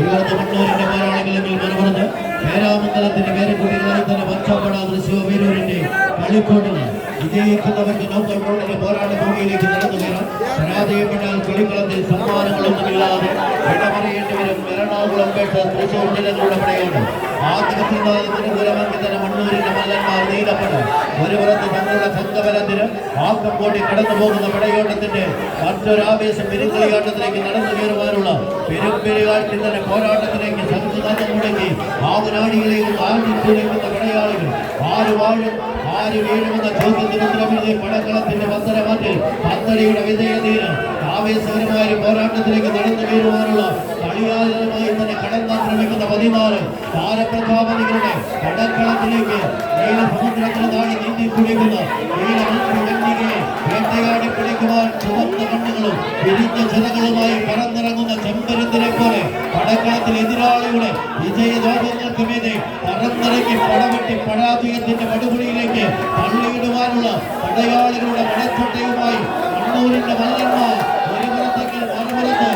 20 മണ്ണൂരിന്റെ പോരാളികളെങ്കിൽ മറുപുറത്ത് പേരാമംഗലത്തിന്റെ പേരക്കുട്ടികളെ തന്നെ പച്ചപ്പട തൃശ്ശൂരൂരിന്റെ കളിക്കോട്ടുകൾ വിജയിക്കുന്നവർക്ക് നോക്കൌട്ട് റൗണ്ടിന്റെ പോരാട്ട ഭൂമിയിലേക്ക് നടന്നു കയറാം. പരാജയപ്പെട്ടാൽ കളിക്കളത്തിൽ സമ്മാനങ്ങളൊന്നുമില്ലാതെ ഇടപറയേണ്ടി വരും. എറണാകുളം പേട്ട തൃശ്ശൂർ ജില്ലകളുടെ പടയോട്ടം ആ ദിവസത്തിനുകൂലമാക്കി തന്നെ മണ്ണൂരിന്റെ മല്ലന്മാർ നീലപ്പട ഒരു പുറത്ത് തങ്ങളുടെ സംഘബലത്തിന് ആക്കം കൂട്ടി കടന്നു പോകുന്ന പടയോട്ടത്തിന്റെ മറ്റൊരാവേശം പെരുങ്കളിയാട്ടത്തിലേക്ക് നടന്നു കയറുവാനുള്ള പെരുംപെരുകാട്ടിൽ തന്നെ പോരാട്ടത്തിലേക്ക് സംഘാതം മുടക്കി ആവനാടികളെയും ആഴ്ചയിലേക്കുന്ന പടയാളികൾ ആര് വാഴും ആര് വീഴുമെന്ന ചോദ്യത്തിന് ഉത്തരമെഴുതി പടക്കളത്തിന്റെ മത്സരമാറ്റിൽ 10 അടിയുടെ വിജയതീര് ആവേശകരമായ പോരാട്ടത്തിലേക്ക് നടന്നു കയറുവാനുള്ള കളിയാളമായി തന്നെ കടന്നാക്രമിക്കുന്ന 14 താരപ്രജാപതികളുടെ പടക്കളത്തിലേക്ക് നീലസമുദ്രത്തിന് താഴെ നീന്തി കുടിക്കുന്ന നീലമന്ത്രിയെ വേട്ടയാടി പിടിക്കുവാൻ ചുവന്ന കണ്ണുകളും വിരിഞ്ഞ ചിറകളുമായി പറന്നിറങ്ങുന്ന ചെമ്പരുത്തിനെ പോലെ പടക്കളത്തിൽ എതിരാളിയുടെ വിജയദോഷങ്ങൾക്ക് മീതെ പറന്നിറങ്ങി പടവെട്ടി പരാജയത്തിന്റെ പടുകുഴിയിലേക്ക് തള്ളിയിടുവാനുള്ള പടയാളികളുടെ പടച്ചട്ടയുമായി കണ്ണൂരിന്റെ മല്ലന്മാർ ഒരു പുറത്തെങ്കിൽ മറുപുറത്ത്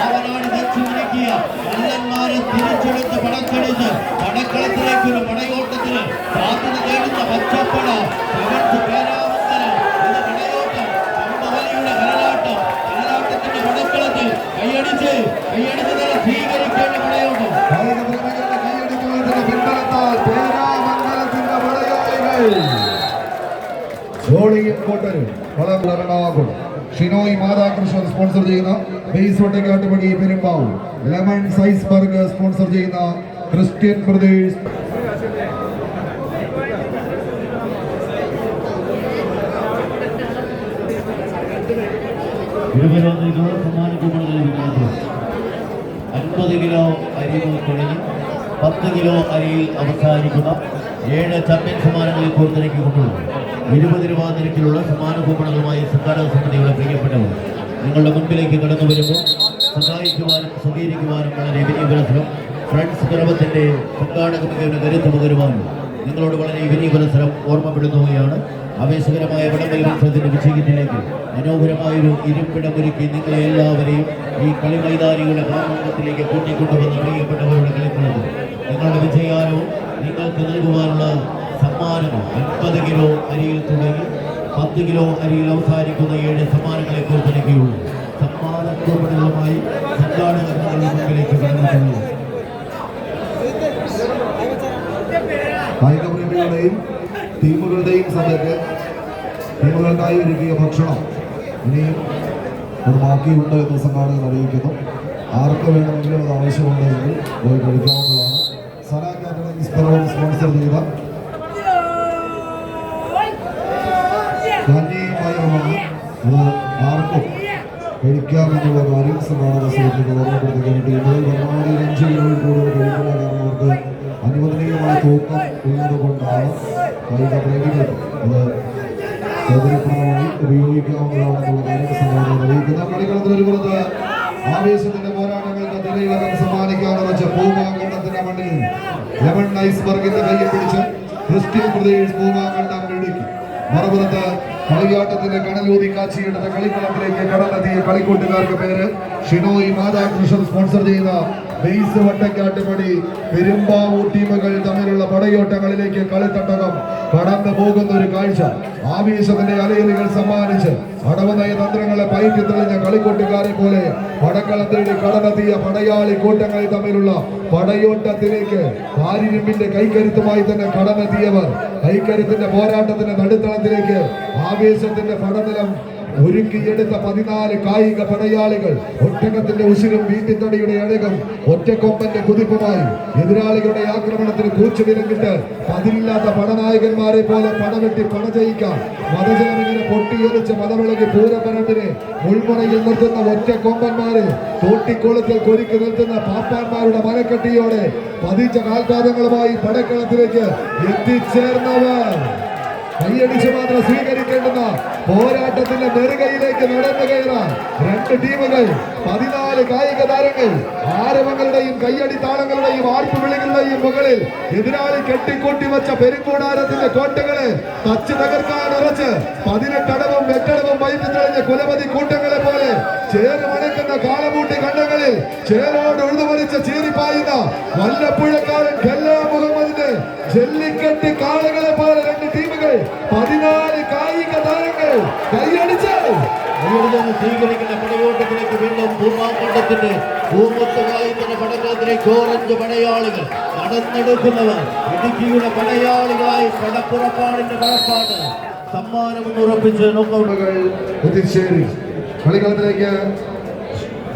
ആവനാട് ദക്ഷിണക്കിയ മല്ലന്മാരെ തിരിച്ചെടുത്ത് പടച്ചെടുത്ത് പടക്കളത്തിലേക്ക് ഒരു പടയോട്ടത്തിന് സാധ്യത തേടുന്ന പച്ചപ്പട പ്രവർത്തി പേരാമംഗലം ഇത് പടയോട്ടം കമ്പവലിയുടെ കരലാട്ടത്തിന്റെ പടക്കളത്തിൽ കൈയടിച്ച് തന്നെ സ്വീകരിക്കേണ്ട പടയോട്ടം എറണാകുളം ഷിനോയ് മാതാകൃഷ്ണൻ സ്പോൺസർ ചെയ്യുന്ന base Vattakkattupadi Perumbavoor lemon size burger sponsor ചെയ്യുന്ന ക്രിസ്ത്യൻ ബ്രദേഴ്സ് സമ്മാനക്കൂപ്പണുകൾ 50 കിലോ അരി തുടങ്ങി 10 കിലോ അരിയിൽ അവസാനിക്കുന്ന 7 ചാമ്പ്യൻ സമ്മാനങ്ങളിൽ പുറത്തിറക്കി കൊണ്ടുവന്നു. 20 രൂപ നിരക്കിലുള്ള സമ്മാന കൂപ്പണുകളുമായി സംഘാടക സമിതിയുടെ പ്രിയപ്പെട്ടവർ നിങ്ങളുടെ മുൻപിലേക്ക് കടന്നു വരുമ്പോൾ സഹായിക്കുവാനും സ്വീകരിക്കുവാനും വളരെ വിനീപുരസരം ഫ്രണ്ട്സ് ക്ലബത്തിന്റെ സംഘാടക മികവിന് കരുത്ത് പകരുവാനും നിങ്ങളോട് വളരെ വിനീപുരസരം ഓർമ്മപ്പെടുത്തുകയാണ്. ആവേശകരമായ വടംവലി മത്സരത്തിന്റെ വിജയത്തിലേക്ക് മനോഹരമായൊരു ഇരിപ്പിടമൊരുക്കി നിങ്ങളെ എല്ലാവരെയും ഈ കളി മൈതാനികളുടെ ഭാഗത്തിലേക്ക് കൂട്ടിക്കൊണ്ടുവന്ന പ്രിയപ്പെട്ടവരുടെ കളിക്കളത്തിൽ നിങ്ങളുടെ വിജയാനവും നിങ്ങൾക്ക് നൽകുവാനുള്ള സമ്മാനങ്ങൾ 50 കിലോ അരിയിൽ തുടങ്ങി 10 കിലോ അരിയിൽ അവസാനിക്കുന്ന 7 സമ്മാനങ്ങളെ പുറത്തിറക്കിയുള്ളൂ. സമ്മാന കൂപ്പണുകളുമായി സംഘാടകർ നിങ്ങളുടെ മുമ്പിലേക്ക് കടന്നു. കായികപ്രേമികളുടെയും ടീമുകളുടെയും സമയത്ത് ടീമുകൾക്കായി ഒരുക്കിയ ഭക്ഷണം ഇനിയും ഒരു ബാക്കിയുണ്ട് എന്ന് സംഘാടകർ അറിയിക്കുന്നു. ആർക്ക് വേണമെങ്കിലും അത് ആവശ്യമുണ്ടെങ്കിൽ പോയി കഴിക്കാവുന്നതാണ്. സന കാറ്ററിംഗ് സ്പോൺസർ ചെയ്ത കഞ്ഞി പയറുമാണ് അത് ആർക്കും കഴിക്കാമെന്നുള്ള കാര്യം സമാധാന സമിതിക്ക് ഓർമ്മപ്പെടുത്തുകയാണ്. ടീമുകൾ പരമാവധി 5 കിലോയിൽ കൂടുതൽ കഴിക്കില്ല. കാരണം അവർക്ക് അനുവദനീയമായ തൂക്കം ഉള്ളത് കൊണ്ടാണ് കായിക പ്രേമികൾ അത് സൗകര്യപ്രദമായി ഉപയോഗിക്കാവുന്നതാണെന്നുള്ള കാര്യം സമാധാനം അറിയിക്കുന്ന കളിക്കളത്തിൽ ഒരു പുറത്ത് ആവേശത്തിന്റെ പോരാട്ടങ്ങൾക്ക് നിലയിളക്കം സമ്മാനിക്കാമെന്ന് വെച്ച പൂമാങ്കണ്ടത്തിന്റെ മണ്ണിൽ ലെമൺ ഐസ്ബർഗിന്റെ കയ്യിൽ പിടിച്ച് ക്രിസ്ത്യൻ പ്രദേശ് പൂമാങ്കണ്ടം ഇടുക്കി. മറുപുറത്ത് കളിയാട്ടത്തിന്റെ കടലൂതി കാച്ചിയെടുത്ത കളിക്കളത്തിലേക്ക് കടന്നെത്തിയ കളിക്കൂട്ടുകാർക്ക് പേര് ഷിനോയ് മാതാകൃഷ്ണൻ സ്പോൺസർ ചെയ്ത ബെയ്സ് വട്ടക്കാട്ടുപടി പെരുമ്പാവൂർ ടീമുകൾ തമ്മിലുള്ള പടയോട്ടങ്ങളിലേക്ക് കളിത്തട്ടകം കടന്നു പോകുന്ന ഒരു കാഴ്ച. ആവേശത്തിന്റെ അലയലുകൾ സമ്മാനിച്ച് അടവ് നയതന്ത്രങ്ങളെ പയറ്റി തെളിഞ്ഞ കളിക്കൂട്ടുകാരെ പോലെ പടക്കളത്തിലൂടെ കടന്നെത്തിയ പടയാളി കൂട്ടങ്ങൾ തമ്മിലുള്ള പടയോട്ടത്തിലേക്ക് കാരിരുമ്പിന്റെ കൈക്കരുത്തുമായി തന്നെ കടന്നെത്തിയവർ കൈക്കരുത്തിന്റെ പോരാട്ടത്തിന്റെ നടുത്തളത്തിലേക്ക് ആവേശത്തിന്റെ പടനിലം ഒരുക്കിയെടുത്ത 14 കായിക പടയാളികൾ ഒറ്റക്കത്തിന്റെ ഉശിരും വീട്ടിത്തടിയുടെ അഴകം ഒറ്റക്കൊമ്പന്റെ കുതിപ്പുമായി എതിരാളികളുടെ ആക്രമണത്തിന് കൂച്ചുവിലങ്ങിട്ട് പതിരില്ലാത്ത പടനായകന്മാരെ പോലെ പടവെട്ടി പടജയിക്കാൻ മതജനം ഇങ്ങനെ പൊട്ടിയൊലിച്ച് മതവിളകി പൂരപ്പരമ്പിനെ മുൾമുറയിൽ നിർത്തുന്ന ഒറ്റക്കൊമ്പന്മാരെ തോട്ടിക്കോളത്തിൽ കൊരുക്കി നിർത്തുന്ന പാപ്പാന്മാരുടെ മനക്കെട്ടിയോടെ പതിച്ച കാൽപാദങ്ങളുമായി പടക്കളത്തിലേക്ക് എത്തിച്ചേർന്നവർ കൈയടിച്ച് മാത്രം സ്വീകരിക്കേണ്ടുന്ന പോരാട്ടത്തിന്റെ നെറുകയിലേക്ക് നടന്നു കയറാൻ 2 ടീമുകൾ 14 കായിക താരങ്ങൾ ആരവങ്ങളുടെയും കയ്യടി താളങ്ങളുടെയും ആർപ്പുവിളികളുടെയും മുകളിൽ എതിരാളി കെട്ടിക്കൂട്ടി വെച്ച പെരുങ്കൂടാരത്തിന്റെ കോട്ടകളെ തച്ച് തകർക്കാൻ ഉറച്ച് 18 അടവും 8 അടവും വൈദ്യുതി തെളിഞ്ഞ കുലപതി കൂട്ടങ്ങളെ പോലെ ചേരുമണക്കുന്ന കാളമൂട്ടി കണ്ടങ്ങളിൽ ചേരോട് ഉഴുതുമരിച്ച ചീറിപ്പായുന്ന വല്ലപ്പുഴക്കാരൻ ഖല്ലാ മുഹമ്മദിന്റെ ജല്ലിക്കെട്ട് കാളകളെ പോലെ 2 ടീമുകൾ 14 കായിക താരങ്ങൾ കൈയടിച്ച് സ്വീകരിക്കുന്ന പടയോട്ടത്തിലേക്ക് വീണ്ടും പൂർവാങ്കണ്ടത്തിന്റെ പൂമുത്തുകായത്തിന്റെ പടക്കളത്തിലേക്ക് ഓറഞ്ച് പടയാളികൾ നടന്നെടുക്കുന്നവർ ഇടുക്കിയുടെ പടയാളികളായി പടപ്പുറപ്പാടിന്റെ പടപ്പാട് സമ്മാനമെന്ന് ഉറപ്പിച്ച് നോക്കൗട്ടുകൾ എത്തിച്ചേരി. കളിക്കളത്തിലേക്ക്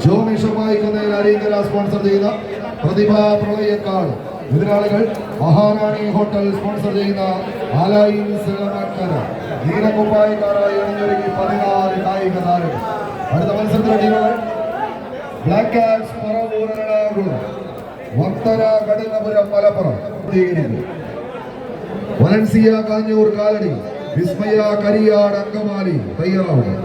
ജോമിഷമായി കൊന്നയിൽ അരീങ്കര സ്പോൺസർ ചെയ്ത പ്രതിഭാ പ്രളയക്കാൾ എതിരാളികൾ മഹാറാണി ഹോട്ടൽ സ്പോൺസർ ചെയ്യുന്ന ആലായിൻ സിലമക്കര നീലക്കുപ്പായക്കാരായി അണിഞ്ഞൊരുങ്ങി 14 കായിക താരങ്ങൾ. അടുത്ത മത്സരത്തിലെ ടീമുകൾ ബ്ലാക്ക് കാറ്റ്സ് പറവൂർ എറണാകുളം, വക്തര കഠിനപുരം മലപ്പുറം, വലൻസിയ കാഞ്ഞൂർ കാലടി, വിസ്മയ കരിയാട് അങ്കമാലി തയ്യാറാവുക.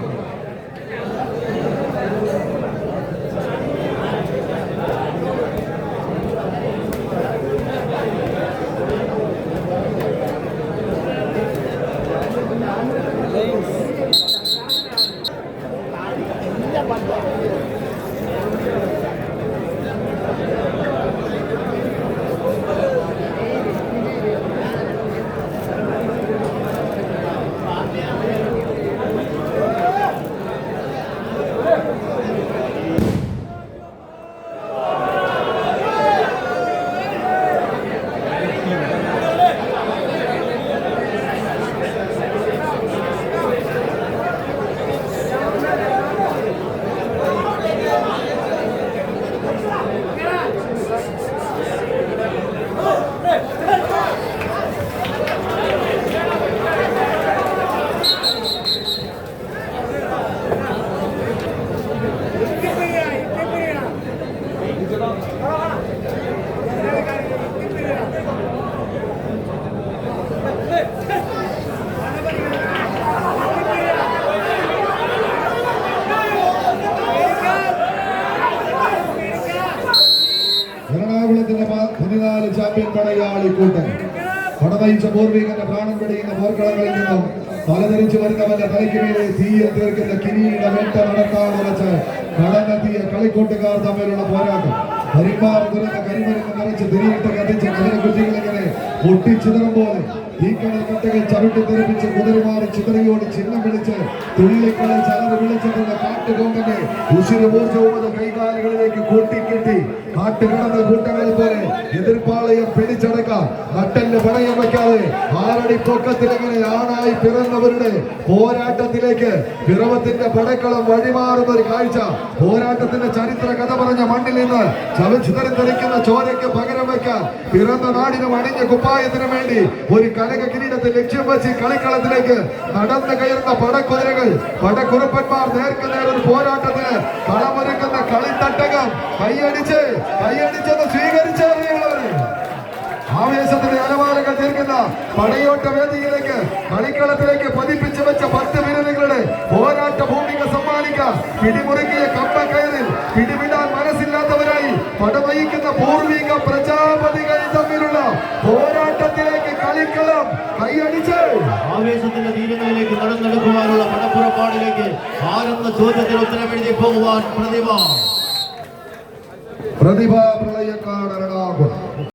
എറണാകുളത്തിന്റെ 14 ചാമ്പ്യൻ പടയാളി കൂട്ടം പടനയിച്ച പൂർവികന്റെ പ്രാണം പിടിയുന്ന പോർക്കളങ്ങളിൽ നിന്നും തലതിരിച്ചു വരുന്നവന്റെ തലയ്ക്ക് മേലെ തീയിൽ തീർക്കുന്ന കിരീട വേട്ട നടത്താൻ ഉറച്ച് കടന്നെത്തിയ കളിക്കൂട്ടുകാർ തമ്മിലുള്ള പോരാട്ടം. പരിമാർ തുറന്ന കരിമരുന്ന് നിറച്ച് തിരിയിട്ട് കത്തിച്ച കുതിരക്കുറ്റികളിങ്ങനെ പൊട്ടിച്ചിതറും പോലെ തീക്കണൽ കട്ടകൾ ചവിട്ടി തെറിപ്പിച്ച് കുതിരമാറി ചിതറിയോട് ചിഹ്നം വിളിച്ച് തുള്ളിക്കളി ചലറ് വിളിച്ചെത്തുന്ന കാട്ടുകൊമ്പനെ ഉശിരമൂർജവും അത് കൈകാലുകളിലേക്ക് കൂട്ടിക്കെട്ടി കാട്ടുകിടന്ന കൂട്ടങ്ങളെ പോലെ എതിർപ്പാളയം പിടിച്ചടക്കാം. നട്ടല് പണയം വയ്ക്കാതെ ആറടി പൊക്കത്തിലെങ്ങനെ ആണായി പിറന്നവരുടെ പോരാട്ടത്തിലേക്ക് പിറവത്തിന്റെ പടക്കളം വഴിമാറുന്ന ഒരു കാഴ്ച. പോരാട്ടത്തിന്റെ ചരിത്ര കഥ പറഞ്ഞ മണ്ണിൽ നിന്ന് ചവച്ചിതറിത്തെറിക്കുന്ന ചോരയ്ക്ക് പകരം വയ്ക്കാൻ പിറന്ന നാടിനും അണിഞ്ഞ കുപ്പായത്തിനു വേണ്ടി ഒരു കനക കിരീടത്തെ ലക്ഷ്യം വെച്ച് കളിക്കളത്തിലേക്ക് നടന്നു കയറുന്ന പടക്കുതിരകൾ, പടക്കുറുപ്പന്മാർ നേർക്ക് നേരൊരു പോരാട്ടത്തിന് കളമൊരുക്കുന്ന കളിത്തട്ടകം കൈയടിച്ചത് സ്വീകരിച്ചറിയുള്ളവര് ആവേശത്തിന്റെ അലമാരകൾ തീർക്കുന്ന പടയോട്ട വേദിയിലേക്ക് കളിക്കളത്തിലേക്ക് പതിപ്പിച്ചു വെച്ച 10 വീരനുകളുടെ പോരാട്ട ഭൂമിക സമ്മാനിക്കാൻ പിടിമുറുക്കിയ കമ്പക്കയറിൽ പിടിവിടാൻ മനസ്സില്ലാത്തവരായി പടവഹിക്കുന്ന പൂർവിക പ്രജാപതികൾ തമ്മിലുള്ള പോരാട്ടത്തിലേക്ക് കളിക്കളം കൈയടിച്ച് ആവേശത്തിന്റെ തീരങ്ങളിലേക്ക് നടന്നെടുക്കുവാനുള്ള പടപ്പുറപ്പാടിലേക്ക് ആരെന്ന ചോദ്യത്തിന് ഉത്തരമെഴുതി പോകുവാൻ പ്രതിഭ പ്രളയക്കാരൻ